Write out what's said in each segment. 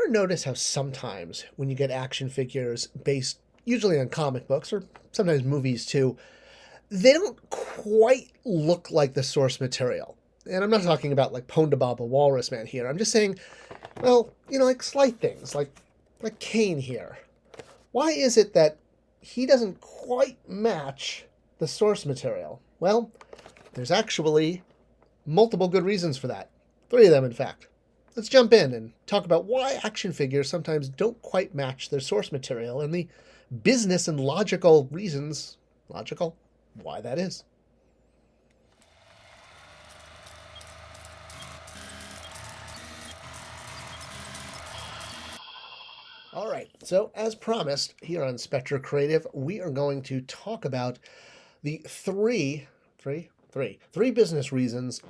ever notice how sometimes when you get action figures based usually on comic books or sometimes movies too, they don't quite look like the source material? And I'm not talking about like Ponda Baba Walrus Man here. I'm just saying, well, like slight things, like Kane here. Why is it that he doesn't quite match the source material? Well, there's actually multiple good reasons for that. Three of them, in fact. Let's jump in and talk about why action figures sometimes don't quite match their source material and the business and logical reasons, logical, why that is. All right, so as promised, here on Spectre Creative, we are going to talk about the three business reasons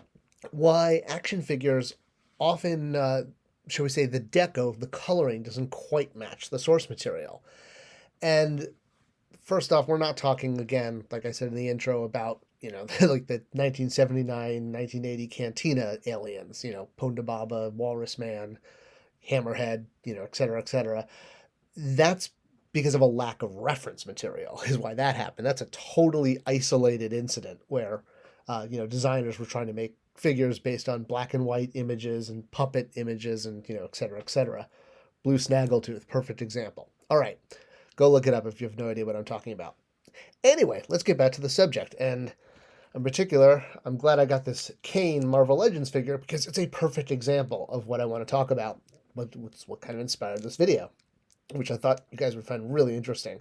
why action figures often, shall we say, the deco, the coloring doesn't quite match the source material. And first off, we're not talking again, like I said in the intro, about like the 1979, 1980 Cantina aliens, Ponda Baba, Walrus Man, Hammerhead, et cetera, et cetera. That's because of a lack of reference material, is why that happened. That's a totally isolated incident where, designers were trying to make figures based on black and white images and puppet images and, et cetera, et cetera. Blue Snaggletooth, perfect example. All right, go look it up if you have no idea what I'm talking about. Anyway, let's get back to the subject. And in particular, I'm glad I got this Kane Marvel Legends figure because it's a perfect example of what I want to talk about. What kind of inspired this video, which I thought you guys would find really interesting.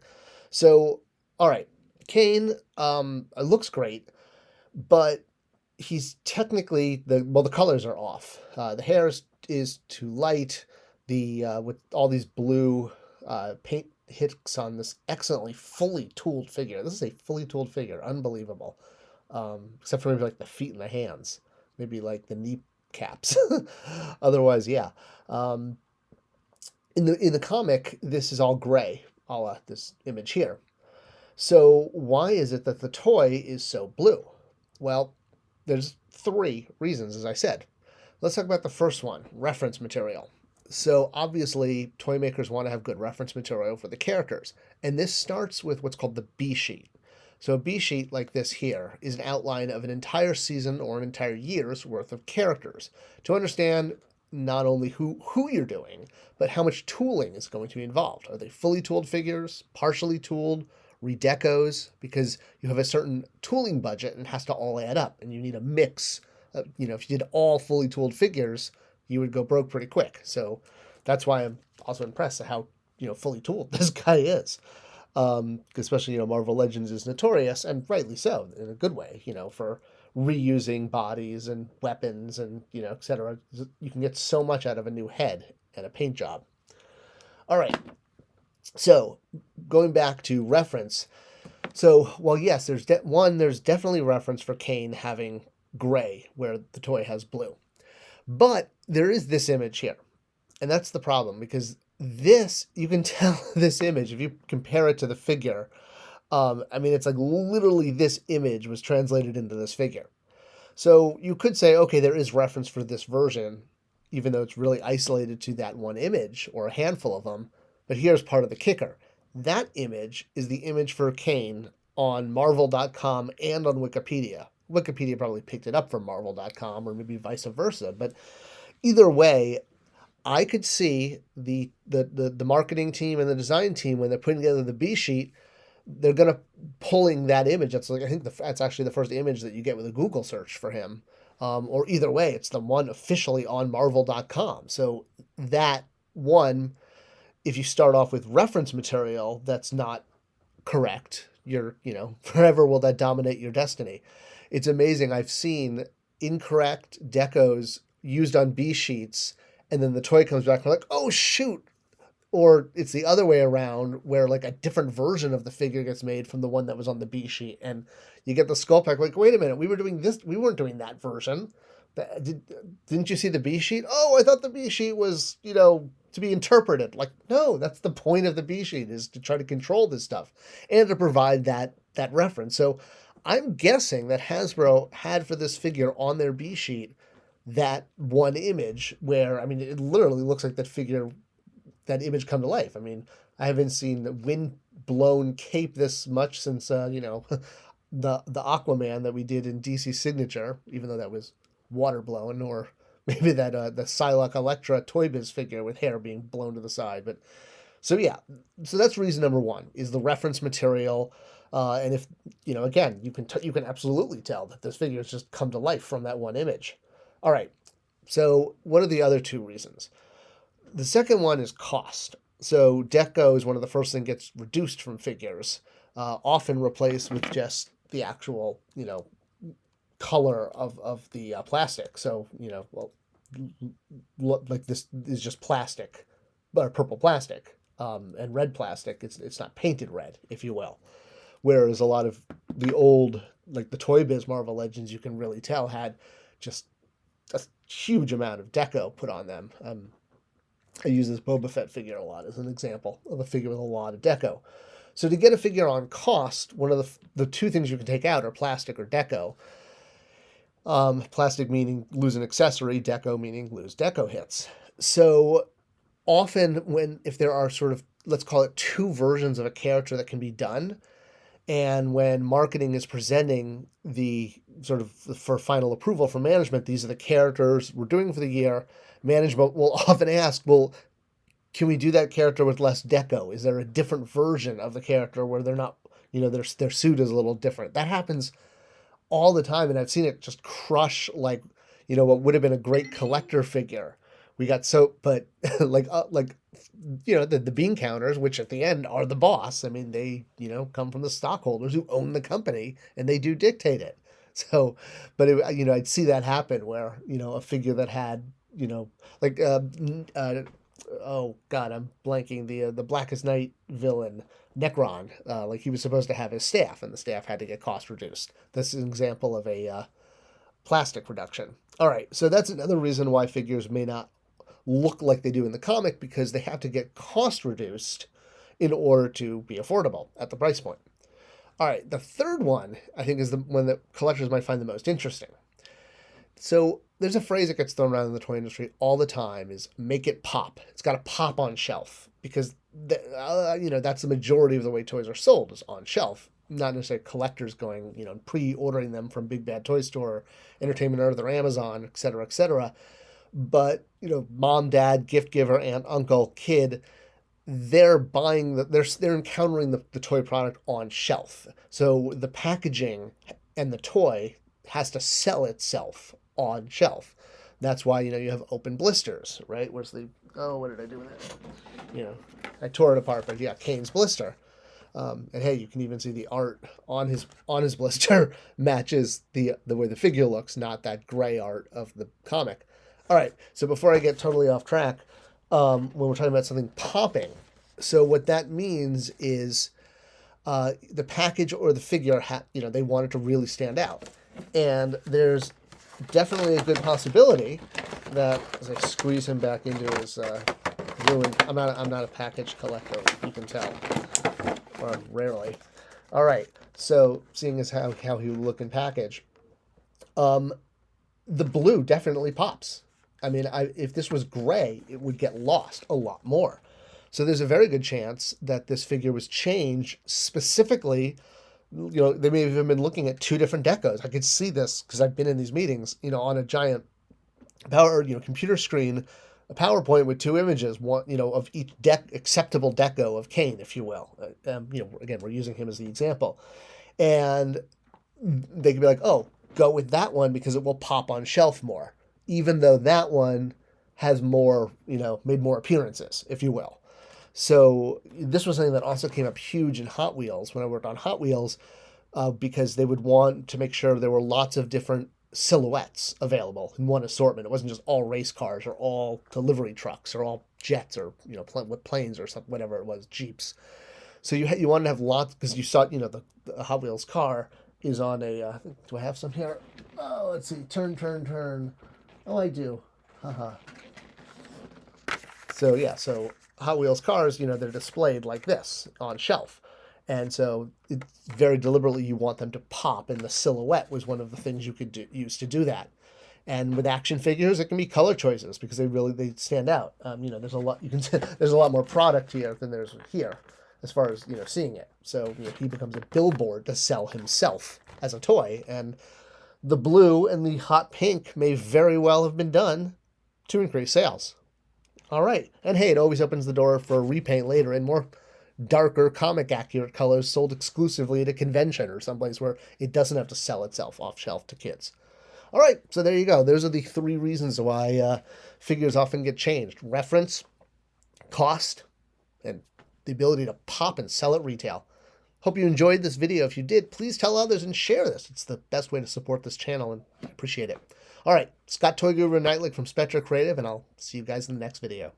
So, all right, Kane looks great, but he's technically the colors are off. The hair is too light. The with all these blue paint hits on this excellently fully tooled figure. This is a fully tooled figure, unbelievable. Except for maybe like the feet and the hands, maybe like the knee caps. Otherwise, yeah. Um, in the comic, this is all gray, a la this image here. So why is it that the toy is so blue? Well, there's three reasons, as I said. Let's talk about the first one, reference material. So obviously, toy makers want to have good reference material for the characters, and this starts with what's called the B sheet. So a B sheet like this here is an outline of an entire season or an entire year's worth of characters to understand not only who you're doing, but how much tooling is going to be involved. Are they fully tooled figures, partially tooled, redecos? Because you have a certain tooling budget and it has to all add up, and you need a mix. If you did all fully tooled figures, you would go broke pretty quick. So that's why I'm also impressed at how fully tooled this guy is. Especially Marvel Legends is notorious, and rightly so, in a good way, for reusing bodies and weapons and etc. You can get so much out of a new head and a paint job. All right, so going back to reference. So well, yes, there's definitely reference for Kane having gray where the toy has blue, but there is this image here, and that's the problem because this, you can tell this image, if you compare it to the figure, it's like literally this image was translated into this figure. So you could say, okay, there is reference for this version, even though it's really isolated to that one image or a handful of them. But here's part of the kicker. That image is the image for Kane on Marvel.com and on Wikipedia. Wikipedia probably picked it up from Marvel.com or maybe vice versa. But either way, I could see the marketing team and the design team when they're putting together the B sheet, they're gonna pulling that image. That's like I think that's actually the first image that you get with a Google search for him, or either way, it's the one officially on Marvel.com. So that one, if you start off with reference material that's not correct, you're forever will that dominate your destiny. It's amazing. I've seen incorrect decos used on B sheets, and then the toy comes back and we're like, oh shoot. Or it's the other way around where like a different version of the figure gets made from the one that was on the B sheet. And you get the skull pack like, wait a minute, we were doing this. We weren't doing that version. Didn't you see the B sheet? Oh, I thought the B sheet was, to be interpreted. Like, no, that's the point of the B sheet, is to try to control this stuff and to provide that reference. So I'm guessing that Hasbro had for this figure on their B sheet that one image where, it literally looks like that figure that image come to life. I mean, I haven't seen the wind-blown cape this much since, the Aquaman that we did in DC Signature, even though that was water blown, or maybe that the Psylocke Electra Toy Biz figure with hair being blown to the side. But so yeah, so that's reason number one is the reference material, and if again, you can absolutely tell that this figure has just come to life from that one image. All right, so what are the other two reasons? The second one is cost. So deco is one of the first things gets reduced from figures, often replaced with just the actual color of the plastic. So like this is just plastic, or purple plastic, and red plastic. It's not painted red, if you will. Whereas a lot of the old, like the Toy Biz Marvel Legends, you can really tell had just a huge amount of deco put on them. I use this Boba Fett figure a lot as an example of a figure with a lot of deco. So to get a figure on cost, one of the two things you can take out are plastic or deco. Plastic meaning lose an accessory, deco meaning lose deco hits. So often if there are sort of, let's call it two versions of a character that can be done, and when marketing is presenting the sort of for final approval from management, these are the characters we're doing for the year, management will often ask, well, can we do that character with less deco? Is there a different version of the character where they're not, their suit is a little different? That happens all the time, and I've seen it just crush, like, what would have been a great collector figure. We got but the bean counters, which at the end are the boss. I mean, they come from the stockholders who own the company, and they do dictate it. So, but I'd see that happen where a figure that had oh God, I'm blanking, the Blackest Night villain, Necron, like he was supposed to have his staff, and the staff had to get cost reduced. This is an example of a plastic reduction. All right, so that's another reason why figures may not look like they do in the comic, because they have to get cost reduced in order to be affordable at the price point. All right, the third one, I think, is the one that collectors might find the most interesting. So there's a phrase that gets thrown around in the toy industry all the time, is make it pop. It's got to pop on shelf, because that's the majority of the way toys are sold, is on shelf. Not necessarily collectors going, pre-ordering them from Big Bad Toy Store, Entertainment Earth, or Amazon, et cetera, et cetera. But, mom, dad, gift giver, aunt, uncle, kid, they're buying, they're encountering the toy product on shelf. So the packaging and the toy has to sell itself on shelf. That's why, you have open blisters, right? Where's what did I do with it? I tore it apart, but yeah, Kane's blister. And hey, you can even see the art on his blister matches the way the figure looks, not that gray art of the comic. All right, so before I get totally off track, when we're talking about something popping, so what that means is the package or the figure, they want it to really stand out. And there's definitely a good possibility that, as I squeeze him back into his ruined, I'm not a package collector, you can tell, or rarely. All right, so seeing as how he would look in package, the blue definitely pops. I mean, if this was gray, it would get lost a lot more. So there's a very good chance that this figure was changed specifically. They may have even been looking at two different decos. I could see this because I've been in these meetings, on a giant computer screen, a PowerPoint with two images, one, of each acceptable deco of Kane, if you will. Again, we're using him as the example. And they could be like, oh, go with that one because it will pop on shelf more, even though that one has more, made more appearances, if you will. So this was something that also came up huge in Hot Wheels when I worked on Hot Wheels, because they would want to make sure there were lots of different silhouettes available in one assortment. It wasn't just all race cars or all delivery trucks or all jets or, with planes or something, whatever it was, Jeeps. So you wanted to have lots, because you saw, the Hot Wheels car is on a, do I have some here? Oh, let's see, turn. Oh, I do. Haha. So yeah, so Hot Wheels cars, they're displayed like this on shelf. And so very deliberately you want them to pop, and the silhouette was one of the things you could use to do that. And with action figures, it can be color choices because they stand out. There's a lot there's a lot more product here than there's here, as far as seeing it. So he becomes a billboard to sell himself as a toy, and the blue and the hot pink may very well have been done to increase sales. All right, and hey, it always opens the door for a repaint later in more darker, comic accurate colors sold exclusively at a convention or someplace where it doesn't have to sell itself off shelf to kids. All right, so there you go. Those are the 3 reasons why figures often get changed: reference, cost, and the ability to pop and sell at retail. Hope you enjoyed this video. If you did, please tell others and share this. It's the best way to support this channel, and I appreciate it. All right, Scott Toy Guru Neitlich from Spectra Creative, and I'll see you guys in the next video.